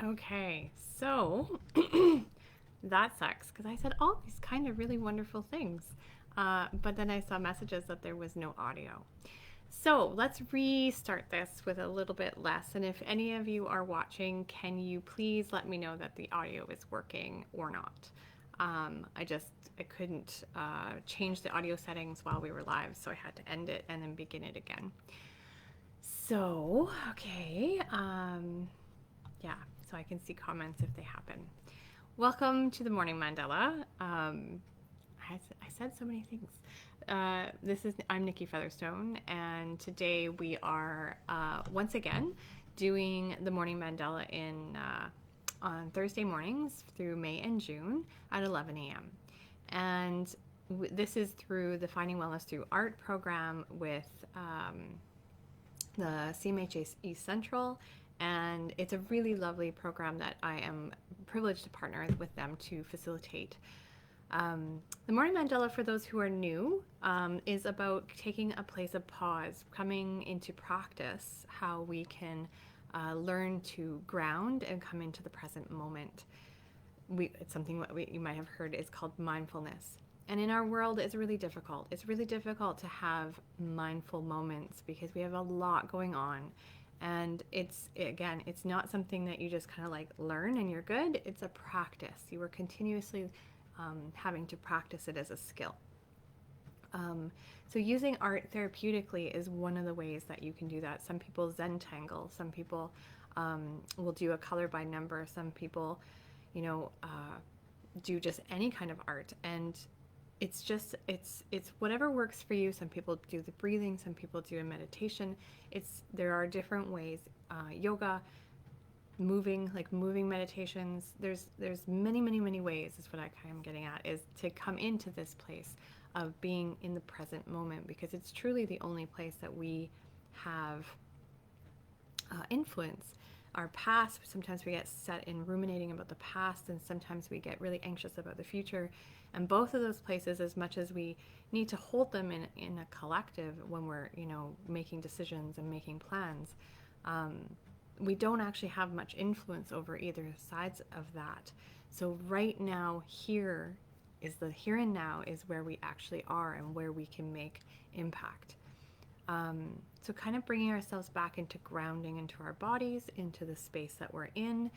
Okay, so that sucks because I said all these kind of really wonderful things. But then I saw messages that there was no audio. So let's restart this with a little bit less. And if any of you are watching, can you please let me know that the audio is working or not? I couldn't change the audio settings while we were live, so I had to end it and then begin it again. So, okay, yeah, so I can see comments if they happen. Welcome to the Morning Mandala. I said so many things. I'm Nikki Featherstone, and today we are once again doing the Morning Mandala on Thursday mornings through May and June at 11 a.m. And this is through the Finding Wellness Through Art program with the CMHA East Central, and it's a really lovely program that I am privileged to partner with them to facilitate. The Morning Mandala, for those who are new, is about taking a place of pause, coming into practice, how we can learn to ground and come into the present moment. It's something that you might have heard is called mindfulness. And in our world, it's really difficult. It's really difficult to have mindful moments because we have a lot going on. And it's not something that you just kind of like learn and you're good. It's a practice. You are continuously having to practice it as a skill. So using art therapeutically is one of the ways that you can do that. Some people Zentangle. Some people will do a color by number. Some people, do just any kind of art. And it's whatever works for you. Some people do the breathing, some people do a meditation. There are different ways. Yoga, moving meditations. There's many ways, is what I kind of getting at, is to come into this place of being in the present moment, because it's truly the only place that we have influence. Our past, sometimes we get set in ruminating about the past, and sometimes we get really anxious about the future. And both of those places, as much as we need to hold them in a collective when we're, making decisions and making plans, we don't actually have much influence over either sides of that. So right now, here and now is where we actually are and where we can make impact. So kind of bringing ourselves back into grounding into our bodies, into the space that we're in,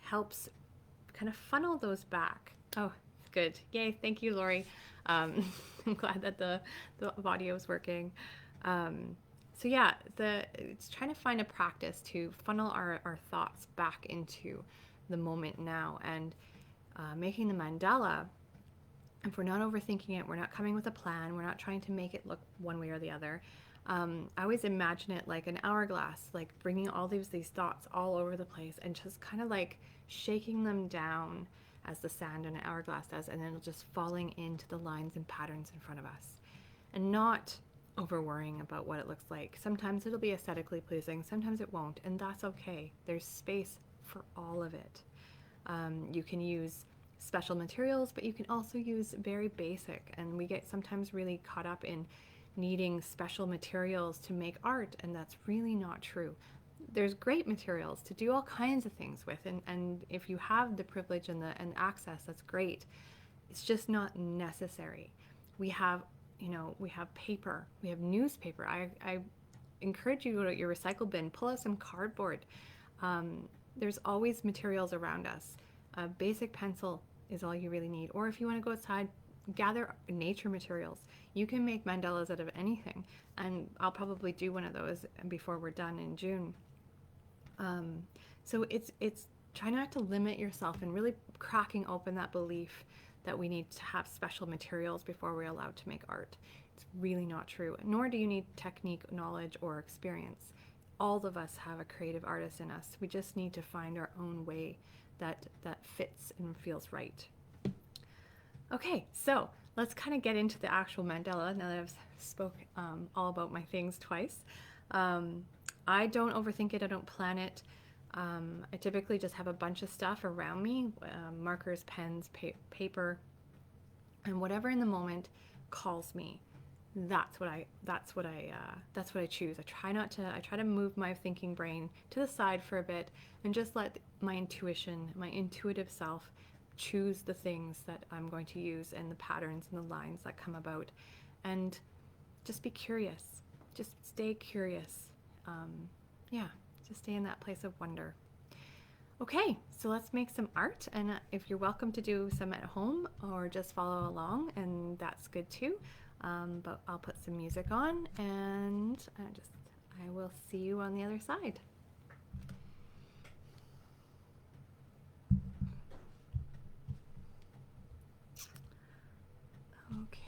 helps kind of funnel those back. Oh, good. Yay. Thank you, Lori. I'm glad that the audio is working. So yeah, it's trying to find a practice to funnel our thoughts back into the moment now, and making the mandala. If we're not overthinking it, we're not coming with a plan, we're not trying to make it look one way or the other. I always imagine it like an hourglass, like bringing all these thoughts all over the place and just kind of like shaking them down as the sand in an hourglass does, and then just falling into the lines and patterns in front of us, and not over worrying about what it looks like. Sometimes it'll be aesthetically pleasing, sometimes it won't, and that's okay. There's space for all of it. You can use special materials, but you can also use very basic, and we get sometimes really caught up in needing special materials to make art, and that's really not true. There's great materials to do all kinds of things with, and if you have the privilege and access, that's great. It's just not necessary. We have paper, we have newspaper. I encourage you to go to your recycle bin, pull out some cardboard. There's always materials around us. A basic pencil is all you really need. Or if you want to go outside, gather nature materials. You can make mandalas out of anything, and I'll probably do one of those before we're done in June. So it's try not to limit yourself, and really cracking open that belief that we need to have special materials before we're allowed to make art. It's really not true. Nor do you need technique, knowledge, or experience. All of us have a creative artist in us. We just need to find our own way that fits and feels right. Okay, so let's kind of get into the actual mandala now that I've spoke all about my things twice. I don't overthink it. I don't plan it. I typically just have a bunch of stuff around me, markers, pens, paper, and whatever in the moment calls me. that's what I choose. I try to move my thinking brain to the side for a bit and just let my intuition, my intuitive self, choose the things that I'm going to use and the patterns and the lines that come about, and just be curious. Just stay curious. Yeah, just stay in that place of wonder. Okay, so let's make some art, and if you're welcome to do some at home or just follow along, and that's good too. But I'll put some music on, and I will see you on the other side. Okay.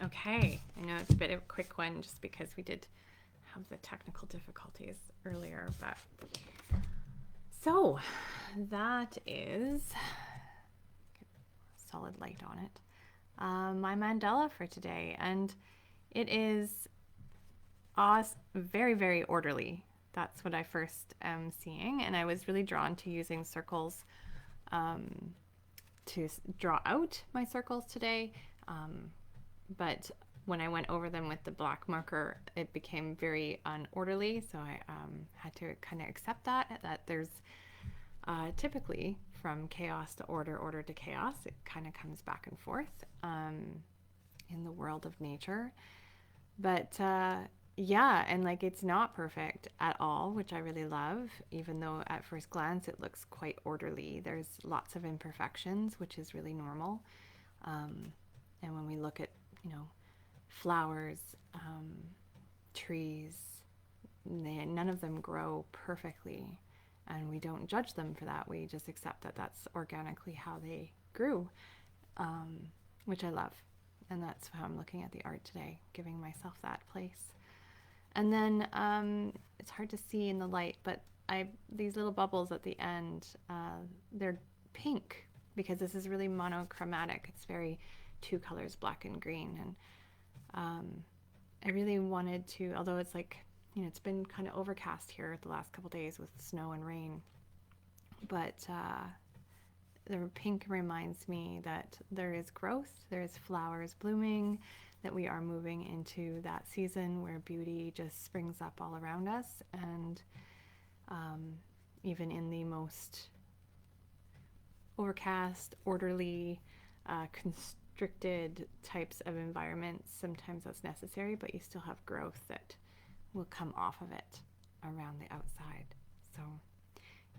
Okay, I know it's a bit of a quick one just because we did have the technical difficulties earlier, but so that is solid light on it. My mandala for today, and it is very, very orderly. That's what I first am seeing, and I was really drawn to using circles to draw out my circles today. But when I went over them with the black marker, it became very unorderly. So I had to kind of accept that there's typically from chaos to order, order to chaos. It kind of comes back and forth in the world of nature. But yeah, and like it's not perfect at all, which I really love, even though at first glance it looks quite orderly. There's lots of imperfections, which is really normal. And when we look at, flowers, trees, none of them grow perfectly, and we don't judge them for that. We just accept that that's organically how they grew, which I love. And that's how I'm looking at the art today, giving myself that place. And then it's hard to see in the light, but these little bubbles at the end, they're pink because this is really monochromatic. It's very two colors, black and green. And I really wanted to, although it's like, it's been kind of overcast here the last couple days with snow and rain, but the pink reminds me that there is growth, there is flowers blooming, that we are moving into that season where beauty just springs up all around us. And even in the most overcast, orderly, constricted types of environments, sometimes that's necessary, but you still have growth that will come off of it around the outside. So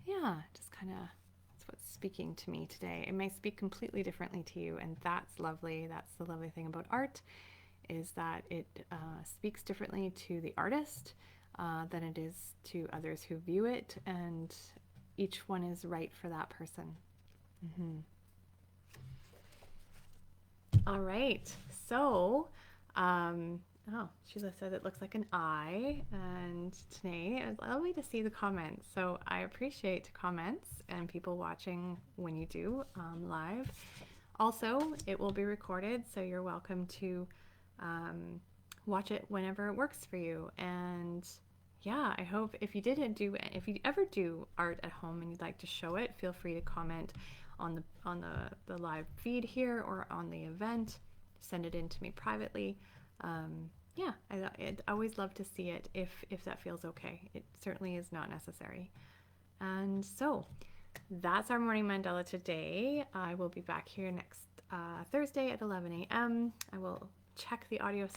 yeah, just kind of, that's what's speaking to me today. It may speak completely differently to you, and that's lovely. That's the lovely thing about art, is that it speaks differently to the artist than it is to others who view it, and each one is right for that person. All right, so Sheila said it looks like an eye, and today it's lovely to see the comments. So I appreciate comments and people watching when you do live. Also, it will be recorded, so you're welcome to watch it whenever it works for you. And yeah, I hope if you ever do art at home and you'd like to show it, feel free to comment on the live feed here or on the event. Send it in to me privately. Yeah, I'd always love to see it if that feels okay. It certainly is not necessary. And so that's our morning mandala today. I will be back here next Thursday at 11 a.m. I will check the audio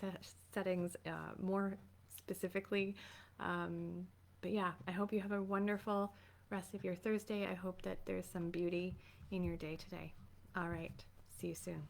settings more specifically. But yeah, I hope you have a wonderful rest of your Thursday. I hope that there's some beauty in your day today. All right, see you soon.